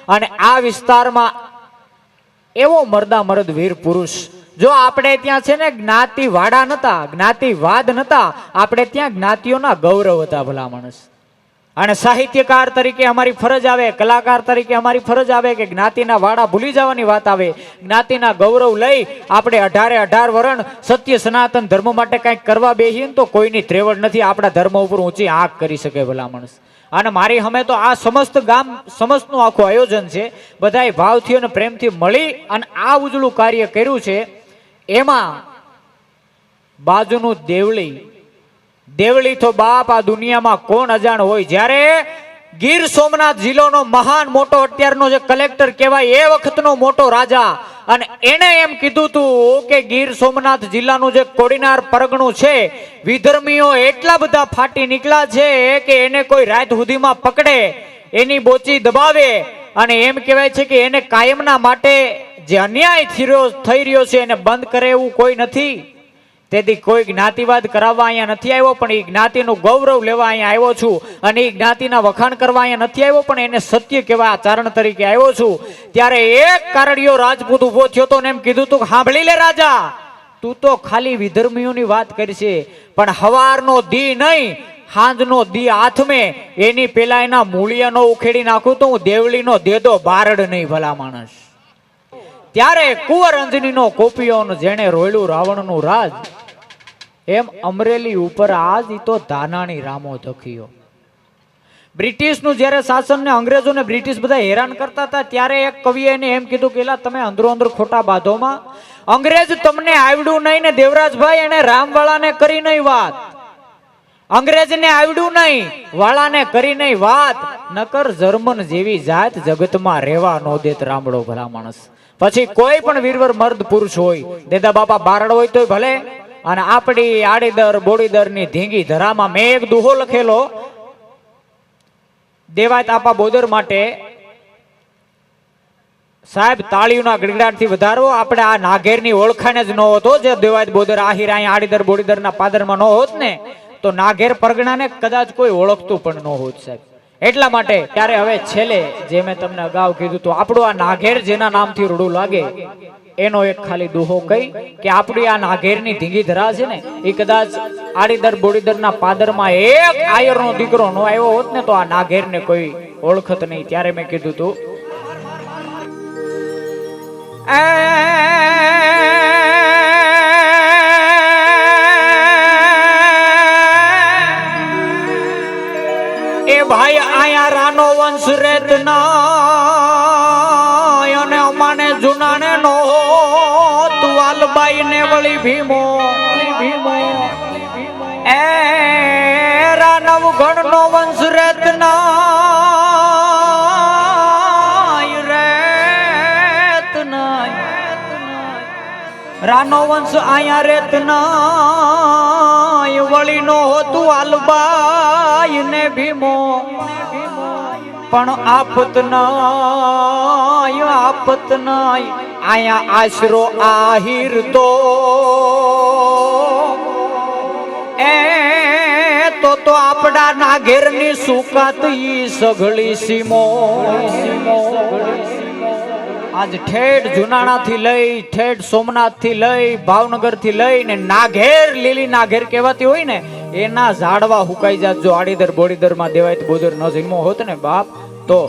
અને આ વિસ્તારમાં એવો મર્દા મર્દ વીર પુરુષ, જો આપણે ત્યાં છે ને જ્ઞાતિવાડા નતા, જ્ઞાતિવાદ નતા, આપણે ત્યાં જ્ઞાતિઓના ગૌરવ હતા ભલા માણસ. અને સાહિત્યકાર તરીકે અમારી ફરજ આવે, કલાકાર તરીકે અમારી ફરજ આવે કે જ્ઞાતિના વાડા ભૂલી જવાની વાત આવે, જ્ઞાતિના ગૌરવ લઈ આપણે 18 વરણ સત્ય સનાતન ધર્મ માટે કંઈક કરવા બેસીએ તો કોઈની ત્રેવડ નથી આપણા ધર્મ ઉપર ઊંચી આંખ કરી શકે ભલા માણસ. અને મારી અમે તો આ સમસ્ત ગામ સમસ્તનું આખું આયોજન છે, બધાએ ભાવથી અને પ્રેમથી મળી અને આ ઉજળું કાર્ય કર્યું છે. એમાં બાજુનું દેવળી તો બાપ આ દુનિયામાં કોણ અજાણ હોય. જ્યારે ગીર સોમનાથ જિલ્લાનો મહાન મોટો અત્યારનો જે કલેક્ટર કહેવાય એ વખતનો મોટો રાજા, અને એને એમ કીધું હતું કે ગીર સોમનાથ જિલ્લાનું જે કોડીનાર પરગણું છે વિધર્મીઓ એટલા બધા ફાટી નીકળ્યા છે કે એને કોઈ રાત સુધીમાં પકડે, એની બોચી દબાવે અને એમ કહેવાય છે કે એને કાયમના માટે જે અન્યાય થઈ રહ્યો છે એને બંધ કરે એવું કોઈ નથી. તેથી કોઈ જ્ઞાતિવાદ કરાવવા અહીંયા નથી આવ્યો, પણ એ જ્ઞાતિનું ગૌરવ લેવા અહીંયા આવ્યો છું. અને એ જ્ઞાતિના વખાણ કરવા અહીંયા નથી આવ્યો, પણ એને સત્ય કહેવા આચરણ તરીકે આવ્યો છું. ત્યારે એક કારડિયો રાજપૂત ઉભો થયો તો ને એમ કીધું તું, સાંભળી લે રાજા, તું તો ખાલી વિધર્મીઓની વાત કરશે, પણ હવારનો દી નહીં હાંજનો દી હાથમે એની પેલા એના મૂળિયાનો ઉખેડી નાખું તો હું દેવળીનો દેદો બારડ નહીં ભલા માણસ. ત્યારે કુંવર અંજનીનો કોપિયો જેણે રોયલું રાવણનું રાજ, એમ અમરેલી ઉપર આજ ઈ તો ધાનાણી રામો ધખિયો. બ્રિટિશનું જ્યારે શાસન ને અંગ્રેજોને બ્રિટિશ બધા હેરાન કરતા હતા ત્યારે એક કવિએ એને એમ કીધું કે એલા તમે અંદરો અંદર ખોટા બાધોમાં, અંગ્રેજ તમને આવડ્યું નહીં ને દેવરાજભાઈ એને રામવાળાને કરી નહીં વાત, અંગ્રેજને આવડ્યું નહીં વાળાને કરી નહીં વાત, નકર જર્મન જેવી જાત જગતમાં રહેવા નો દેત રામડો ભલા માણસ. પછી કોઈ પણ વીરવર મર્દ પુરુષ હોય, દેદા બાપા બારડ હોય તોય ભલે, અને આપણી આડીદર બોડીદર ની ધીંગી ધરામાં મેં એક દુહો લખેલો દેવાયત આપા બોદર માટે, સાહેબ તાળીઓના ગડગડાટથી વધારો આપણે આ નાઘેરની ઓળખાણ જ ન હોતો, જે દેવાયત બોદર આહિર અહીંયા આડીદર બોડીદરના પાદરમાં ન હોત ને તો નાઘેર પરગણાને કદાચ કોઈ ઓળખતું પણ ન હોત સાહેબ. એટલા માટે ત્યારે હવે છેલ્લે જે મેં તમને અગાઉ કીધું તો આપણું આ નાઘેર જેના નામથી રૂડું લાગે એનો એક ખાલી દુહો કહી કે આપણી આ નાઘેરની ધીંગી ધરા છે ને એ કદાચ આડીદર બોડીદરના પાદરમાં એક આયરનો દીકરો નો આવ્યો હોત ને તો આ નાઘેરને કોઈ ઓળખત નહીં. ત્યારે મેં કીધું તું એ ભાઈ આયા રાનો વંશ રેત ના અને અમાને જુનાને નો તું વાલબાઈ ને વળી ભીમો એ રાનવ ગણ નો વંશ રેત ના રાનો વંશ આયા રેત ના વળી નો હોતું વાલબાઈ ને ભીમો, પણ આફત નાય આયા આશરો આહિર તો એ તો આપડા નાઘેરની સુકાત ઈ સઘળી સીમો. આજ ઠેઠ જુનાણા થી લઈ ઠેઠ સોમનાથ થી લઈ ભાવનગર થી લઈ ને નાઘેર લીલી નાઘેર કહેવાતી હોય ને એના ઝાડવા હુકાઈ જાત જો આડીદર બોડીદર માં દેવાયત બોદર ન જન્મો હોત ને બાપ તો